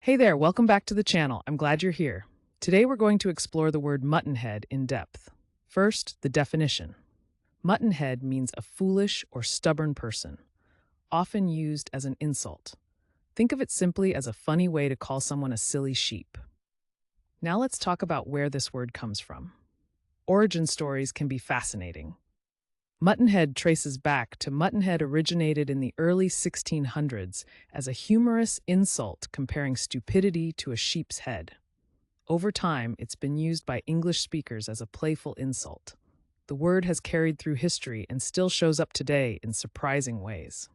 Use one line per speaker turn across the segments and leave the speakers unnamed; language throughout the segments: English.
Hey there, welcome back to the channel. I'm glad you're here. Today we're going to explore the word muttonhead in depth. First, the definition. Muttonhead means a foolish or stubborn person, often used as an insult. Think of it simply as a funny way to call someone a silly sheep. Now let's talk about where this word comes from. Origin stories can be fascinating. Muttonhead traces back to muttonhead originated in the early 1600s as a humorous insult comparing stupidity to a sheep's head. Over time, it's been used by English speakers as a playful insult. The word has carried through history and still shows up today in surprising ways.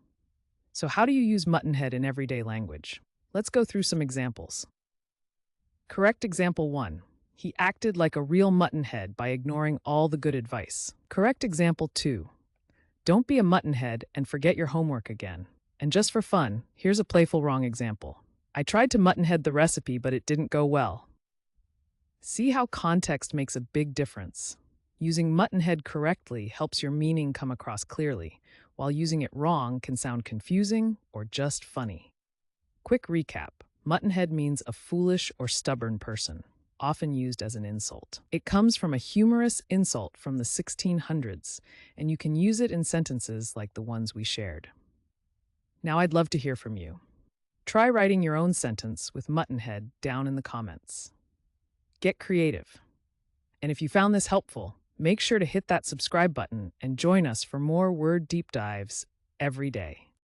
So how do you use muttonhead in everyday language? Let's go through some examples. Correct example 1. He acted like a real muttonhead by ignoring all the good advice. Correct example 2. Don't be a muttonhead and forget your homework again. And just for fun, here's a playful wrong example. I tried to muttonhead the recipe, but it didn't go well. See how context makes a big difference. Using muttonhead correctly helps your meaning come across clearly, while using it wrong can sound confusing or just funny. Quick recap. Muttonhead means a foolish or stubborn person, often used as an insult. It comes from a humorous insult from the 1600s, and you can use it in sentences like the ones we shared. Now I'd love to hear from you. Try writing your own sentence with muttonhead down in the comments. Get creative. And if you found this helpful, make sure to hit that subscribe button and join us for more word deep dives every day.